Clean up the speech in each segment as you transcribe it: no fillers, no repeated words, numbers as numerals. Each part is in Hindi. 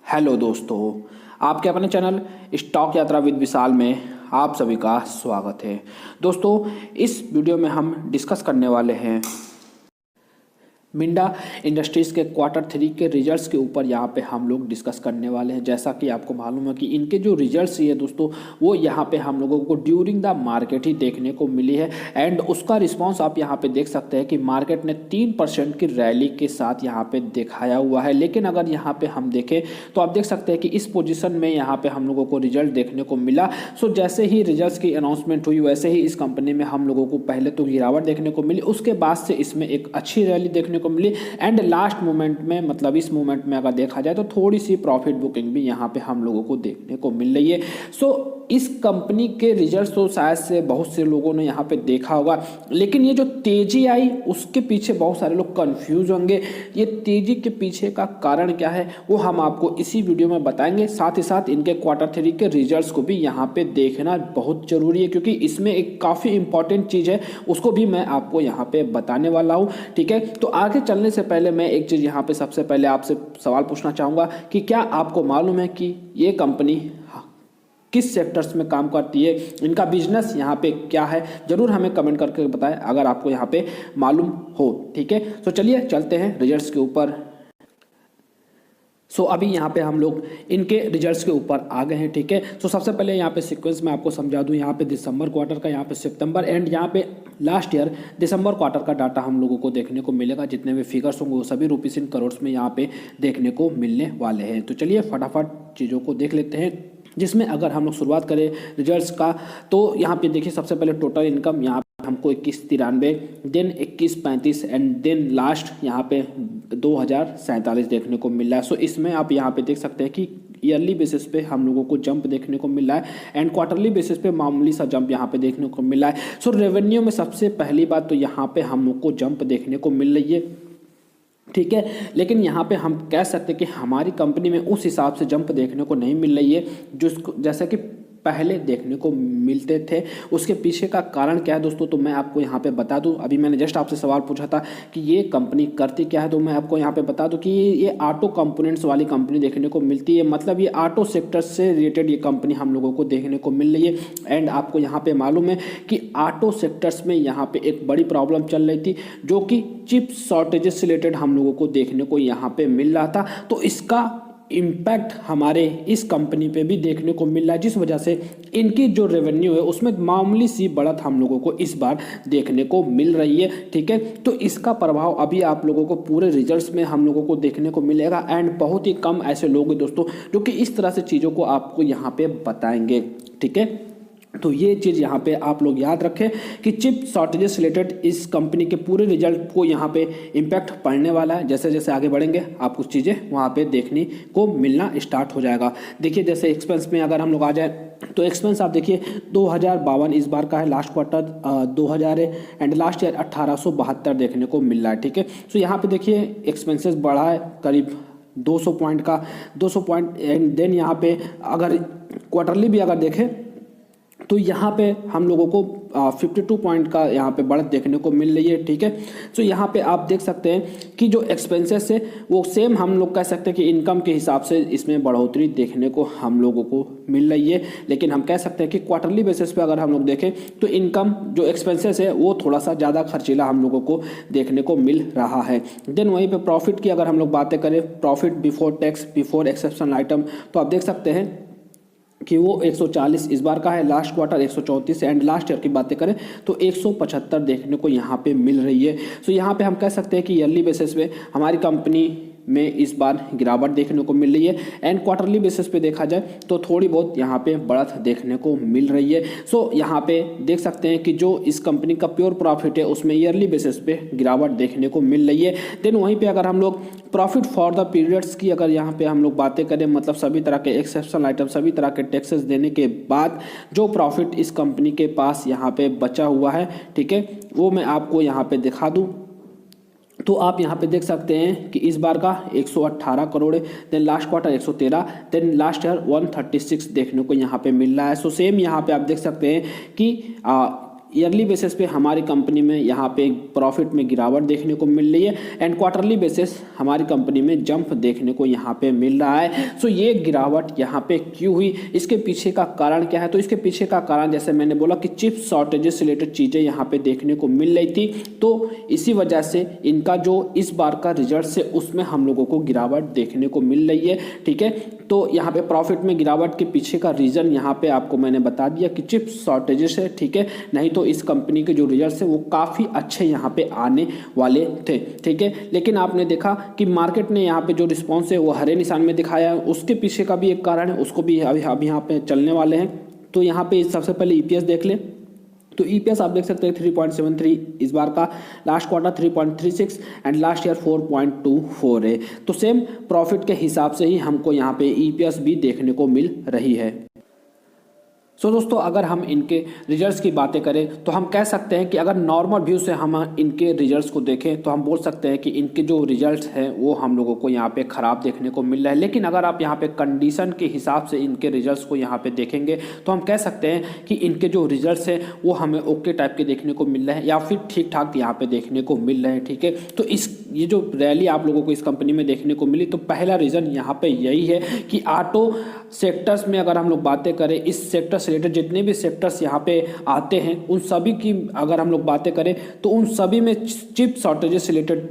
हेलो दोस्तों, आपके अपने चैनल स्टॉक यात्रा विद विशाल में आप सभी का स्वागत है। दोस्तों, इस वीडियो में हम डिस्कस करने वाले हैं मिंडा इंडस्ट्रीज़ के क्वार्टर 3 के रिजल्ट्स के ऊपर यहाँ पे हम लोग डिस्कस करने वाले हैं। जैसा कि आपको मालूम है कि इनके जो रिजल्ट्स ये दोस्तों वो यहाँ पे हम लोगों को ड्यूरिंग द मार्केट ही देखने को मिली है एंड उसका रिस्पांस आप यहाँ पे देख सकते हैं कि मार्केट ने 3% की रैली के साथ यहाँ पे दिखाया हुआ है। लेकिन अगर यहाँ पे हम देखें तो आप देख सकते हैं कि इस पोजिशन में यहाँ पे हम लोगों को रिजल्ट देखने को मिला। सो जैसे ही रिजल्ट की अनाउंसमेंट हुई वैसे ही इस कंपनी में हम लोगों को पहले तो गिरावट देखने को मिली, उसके बाद से इसमें एक अच्छी रैली देखने को मिली एंड लास्ट मोमेंट में मतलब इस मोमेंट में अगर देखा जाए तो थोड़ी सी प्रॉफिट बुकिंग भी यहाँ पे हम लोगों को देखने को मिल रही है। सो इस कंपनी के रिजल्ट्स तो शायद से बहुत से लोगों ने यहाँ पे देखा होगा, लेकिन ये जो तेजी आई उसके पीछे बहुत सारे लोग कंफ्यूज होंगे। ये तेजी के पीछे का कारण क्या है वो हम आपको इसी वीडियो में बताएंगे। साथ ही साथ इनके क्वार्टर 3 के रिजल्ट्स को भी यहाँ पे देखना बहुत जरूरी है, क्योंकि इसमें एक काफ़ी इंपॉर्टेंट चीज़ है, उसको भी मैं आपको यहाँ पे बताने वाला हूँ। ठीक है, तो आगे चलने से पहले मैं एक चीज़ यहाँ पे सबसे पहले आपसे सवाल पूछना चाहूँगा कि क्या आपको मालूम है कि ये कंपनी किस सेक्टर्स में काम करती है, इनका बिजनेस यहाँ पे क्या है। जरूर हमें कमेंट करके बताएं अगर आपको यहाँ पे मालूम हो। ठीक है, तो चलिए चलते हैं रिजल्ट्स के ऊपर। सो अभी यहाँ पे हम लोग इनके रिजल्ट्स के ऊपर आ गए हैं। ठीक है, सो सबसे पहले यहाँ पे सीक्वेंस में आपको समझा दूँ। यहाँ पे दिसंबर क्वार्टर का, यहाँ पे सितंबर एंड यहाँ पे लास्ट ईयर दिसंबर क्वार्टर का डाटा हम लोगों को देखने को मिलेगा। जितने भी फिगर्स होंगे वो सभी रुपीस इन करोड़ में यहाँ पे देखने को मिलने वाले हैं। तो चलिए फटाफट चीज़ों को देख लेते हैं, जिसमें अगर हम लोग शुरुआत करें रिजल्ट्स का तो यहाँ पे देखिए सबसे पहले टोटल इनकम यहाँ पे हमको 2193, देन 2135 एंड देन लास्ट यहाँ पे 2047 देखने को मिल रहा है। सो इसमें आप यहाँ पे देख सकते हैं कि ईयरली बेसिस पे हम लोगों को जंप देखने को मिल रहा है एंड क्वार्टरली बेसिस पे मामूली सा जंप यहाँ पे देखने को मिल रहा है। सो रेवेन्यू में सबसे पहली बात तो यहाँ पे हम लोग को जंप देखने को मिल रही है। ठीक है, लेकिन यहाँ पे हम कह सकते हैं कि हमारी कंपनी में उस हिसाब से जंप देखने को नहीं मिल रही है जो जैसा कि पहले देखने को मिलते थे। उसके पीछे का कारण क्या है दोस्तों, तो मैं आपको यहाँ पे बता दूं। अभी मैंने जस्ट आपसे सवाल पूछा था कि ये कंपनी करती क्या है, तो मैं आपको यहाँ पे बता दूं कि ये ऑटो कंपोनेंट्स वाली कंपनी देखने को मिलती है। मतलब ये ऑटो सेक्टर से रिलेटेड ये कंपनी हम लोगों को देखने को मिल रही है। एंड आपको यहाँ पे मालूम है कि ऑटो सेक्टर्स में यहाँ पे एक बड़ी प्रॉब्लम चल रही थी, जो कि चिप शॉर्टेजेस से रिलेटेड हम लोगों को देखने को यहाँ पे मिल रहा था। तो इसका इम्पैक्ट हमारे इस कंपनी पे भी देखने को मिल रहा है, जिस वजह से इनकी जो रेवेन्यू है उसमें मामूली सी बढ़त हम लोगों को इस बार देखने को मिल रही है। ठीक है, तो इसका प्रभाव अभी आप लोगों को पूरे रिजल्ट्स में हम लोगों को देखने को मिलेगा एंड बहुत ही कम ऐसे लोग हैं दोस्तों जो कि इस तरह से चीज़ों को आपको यहाँ पे बताएंगे। ठीक है, तो ये चीज़ यहाँ पे आप लोग याद रखें कि चिप शॉर्टेजेस रिलेटेड इस कंपनी के पूरे रिजल्ट को यहाँ पे इम्पैक्ट पड़ने वाला है। जैसे जैसे आगे बढ़ेंगे आप कुछ चीज़ें वहाँ पे देखने को मिलना स्टार्ट हो जाएगा। देखिए जैसे एक्सपेंस में अगर हम लोग आ जाए तो एक्सपेंस आप देखिए 2052 इस बार का है, लास्ट क्वार्टर 2000 है एंड लास्ट ईयर 1872 देखने को मिल रहा है। ठीक है, तो यहाँ पे देखिए एक्सपेंसेस बढ़ा है करीब 200 पॉइंट का, 200 पॉइंट एंड देन यहाँ पे अगर क्वार्टरली भी अगर देखें तो यहाँ पे हम लोगों को 52 पॉइंट का यहाँ पे बढ़त देखने को मिल रही है। ठीक है, तो यहाँ पे आप देख सकते हैं कि जो एक्सपेंसेस है वो सेम हम लोग कह सकते हैं कि इनकम के हिसाब से इसमें बढ़ोतरी देखने को हम लोगों को मिल रही है। लेकिन हम कह सकते हैं कि क्वार्टरली बेसिस पे अगर हम लोग देखें तो इनकम जो एक्सपेंसेस है वो थोड़ा सा ज़्यादा खर्चीला हम लोगों को देखने को मिल रहा है। देन वहीं पर प्रॉफिट की अगर हम लोग बातें करें, profit before tax before exceptional item, तो आप देख सकते हैं कि वो 140 इस बार का है, last quarter 134 and last year की बातें करें तो 175 देखने को यहाँ पे मिल रही है। सो यहाँ पे हम कह सकते हैं कि ईयरली बेसिस पे हमारी कंपनी में इस बार गिरावट देखने को मिल रही है एंड क्वार्टरली बेसिस पे देखा जाए तो थोड़ी बहुत यहाँ पे बढ़त देखने को मिल रही है। सो यहाँ पे देख सकते हैं कि जो इस कंपनी का प्योर प्रॉफिट है उसमें ईयरली बेसिस पे गिरावट देखने को मिल रही है। देन वहीं पे अगर हम लोग प्रॉफिट फॉर द पीरियड्स की अगर यहाँ पे हम लोग बातें करें, मतलब सभी तरह के एक्सेप्शनल आइटम, सभी तरह के टैक्सेस देने के बाद जो प्रॉफिट इस कंपनी के पास यहाँ पे बचा हुआ है, ठीक है, वो मैं आपको यहाँ पे दिखा दूँ। तो आप यहाँ पे देख सकते हैं कि इस बार का 118 करोड़ है, then last quarter 113, then last year 136 देखने को यहाँ पे मिल रहा है। सो सेम यहाँ पे आप देख सकते हैं कि ईयरली बेसिस पे हमारी कंपनी में यहाँ पे प्रॉफिट में गिरावट देखने को मिल रही है एंड क्वार्टरली बेसिस हमारी कंपनी में जंप देखने को यहाँ पे मिल रहा है। सो ये गिरावट यहाँ पे क्यों हुई, इसके पीछे का कारण क्या है? तो इसके पीछे का कारण जैसे मैंने बोला कि चिप शॉर्टेजेस से रिलेटेड चीज़ें यहाँ पे देखने को मिल रही थी, तो इसी वजह से इनका जो इस बार का रिजल्ट है उसमें हम लोगों को गिरावट देखने को मिल रही है। ठीक है, तो यहाँ पे प्रॉफिट में गिरावट के पीछे का रीज़न यहाँ पे आपको मैंने बता दिया कि चिप शॉर्टेजेस है। ठीक है, नहीं तो इस कंपनी के जो रिजल्ट्स है वो काफ़ी अच्छे यहाँ पे आने वाले थे। ठीक है, लेकिन आपने देखा कि मार्केट ने यहाँ पे जो रिस्पॉन्स है वो हरे निशान में दिखाया है, उसके पीछे का भी एक कारण है, उसको भी अभी यहाँ पे चलने वाले हैं। तो यहाँ पे सबसे पहले ईपीएस देख लें, तो ईपीएस आप देख सकते हैं 3.73 इस बार का, last quarter 3.36 and last year 4.24 है। तो सेम प्रॉफिट के हिसाब से ही हमको यहाँ पे ईपीएस भी देखने को मिल रही है। सो दोस्तों, अगर हम इनके रिजल्ट्स की बातें करें तो हम कह सकते हैं कि अगर नॉर्मल व्यू से हम इनके रिजल्ट्स को देखें तो हम बोल सकते हैं कि इनके जो रिजल्ट्स हैं वो हम लोगों को यहाँ पे ख़राब देखने को मिल रहा है। लेकिन अगर आप यहाँ पे कंडीशन के हिसाब से इनके रिजल्ट्स को यहाँ पे देखेंगे तो हम कह सकते हैं कि इनके जो रिजल्ट्स हैं वो हमें ओके टाइप के देखने को मिल रहे हैं या फिर ठीक ठाक यहाँ पे देखने को मिल रहे हैं। ठीक है, तो ये जो रैली आप लोगों को इस कंपनी में देखने को मिली, तो पहला रीज़न यहाँ पे यही है कि ऑटो सेक्टर्स में अगर हम लोग बातें करें, इस सेक्टर से रिलेटेड जितने भी सेक्टर्स यहाँ पे आते हैं उन सभी की अगर हम लोग बातें करें तो उन सभी में चिप शॉर्टेजेस से रिलेटेड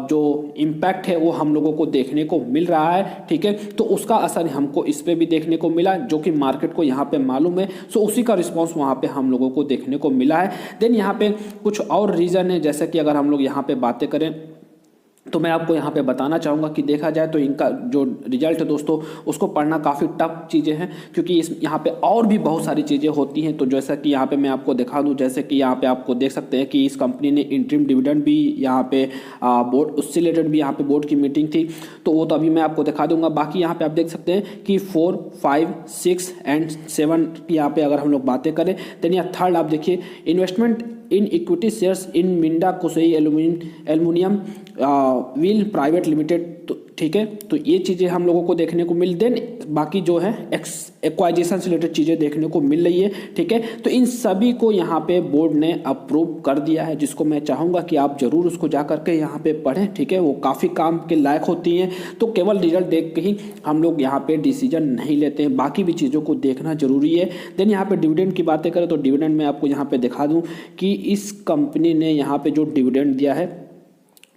जो इम्पैक्ट है वो हम लोगों को देखने को मिल रहा है। ठीक है, तो उसका असर हमको इस पे भी देखने को मिला जो कि मार्केट को यहाँ पे मालूम है। सो उसी का रिस्पॉन्स वहाँ पे हम लोगों को देखने को मिला है। देन यहाँ पे कुछ और रीज़न है, जैसे कि अगर हम लोग यहाँ पे बातें करें तो मैं आपको यहाँ पे बताना चाहूँगा कि देखा जाए तो इनका जो रिजल्ट है दोस्तों उसको पढ़ना काफ़ी टफ चीज़ें हैं, क्योंकि इस यहाँ पे और भी बहुत सारी चीज़ें होती हैं। तो जैसा कि यहाँ पे मैं आपको दिखा दूँ, जैसे कि यहाँ पे आपको देख सकते हैं कि इस कंपनी ने इंटरिम डिविडेंड भी यहाँ पे बोर्ड उससे रिलेटेड भी यहाँ पे बोर्ड की मीटिंग थी, तो वो तो अभी मैं आपको दिखा दूँगा। बाकी यहाँ पर आप देख सकते हैं कि 4, 5, 6 एंड 7 यहाँ पे अगर हम लोग बातें करें। देन यहाँ थर्ड आप देखिए, investment in equity shares in Minda Kosei aluminium wheel private limited. तो ठीक है, तो ये चीज़ें हम लोगों को देखने को मिल। देन बाकी जो है एक्वाइजेशन से रिलेटेड चीज़ें देखने को मिल रही है। ठीक है, तो इन सभी को यहाँ पे बोर्ड ने अप्रूव कर दिया है, जिसको मैं चाहूँगा कि आप ज़रूर उसको जा करके यहाँ पे पढ़ें। ठीक है, वो काफ़ी काम के लायक होती हैं। तो केवल रिजल्ट देख के ही हम लोग यहाँ पे डिसीजन नहीं लेते हैं, बाकी भी चीज़ों को देखना जरूरी है। देन यहाँ पे डिविडेंड की बातें करें तो डिविडेंड में आपको यहाँ पे दिखा दूँ कि इस कंपनी ने यहाँ पे जो डिविडेंड दिया है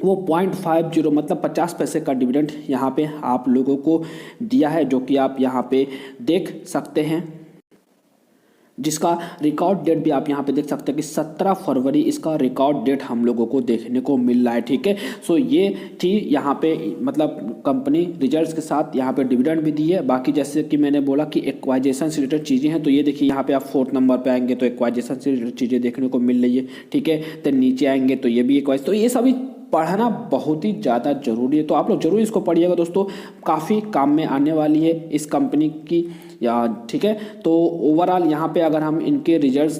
वो 0.50 मतलब 50 पैसे का डिविडेंड यहाँ पे आप लोगों को दिया है, जो कि आप यहाँ पे देख सकते हैं, जिसका रिकॉर्ड डेट भी आप यहाँ पे देख सकते हैं कि 17 फरवरी इसका रिकॉर्ड डेट हम लोगों को देखने को मिल रहा है। ठीक है, सो ये थी यहाँ पे मतलब कंपनी रिजल्ट्स के साथ यहाँ पे डिविडेंड भी दी है। बाकी जैसे कि मैंने बोला कि एक्वाइजेशन से रिलेटेड चीज़ें हैं, तो ये देखिए यहाँ पे आप 4th नंबर पे आएंगे तो एक्वाइजेशन से रिलेटेड चीज़ें देखने को मिल रही है। ठीक है, तो नीचे आएंगे तो ये भी एक्वाइज, तो ये सभी पढ़ना बहुत ही ज़्यादा ज़रूरी है। तो आप लोग जरूर इसको पढ़िएगा दोस्तों, काफ़ी काम में आने वाली है इस कंपनी की या। ठीक है, तो ओवरऑल यहाँ पे अगर हम इनके रिजल्ट्स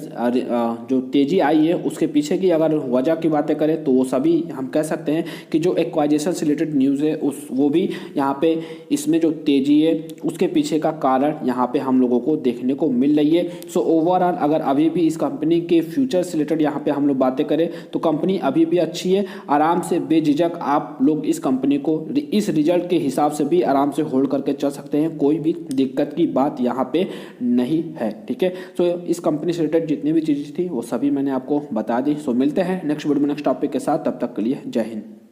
जो तेज़ी आई है उसके पीछे की अगर वजह की बातें करें तो वो सभी हम कह सकते हैं कि जो एक्वाइजेशन से रिलेटेड न्यूज़ है वो भी यहाँ पे इसमें जो तेज़ी है उसके पीछे का कारण यहाँ पे हम लोगों को देखने को मिल रही है। सो ओवरऑल अगर अभी भी इस कंपनी के फ्यूचर से रिलेटेड यहाँ पे हम लोग बातें करें तो कंपनी अभी भी अच्छी है। आराम से बेझिझक आप लोग इस कंपनी को इस रिजल्ट के हिसाब से भी आराम से होल्ड करके चल सकते हैं, कोई भी दिक्कत की बात यहाँ पे नहीं है। ठीक है, तो इस कंपनी से रिलेटेड जितनी भी चीज़ें थी वो सभी मैंने आपको बता दी। सो मिलते हैं नेक्स्ट वीडियो में नेक्स्ट टॉपिक के साथ, तब तक के लिए जय हिंद।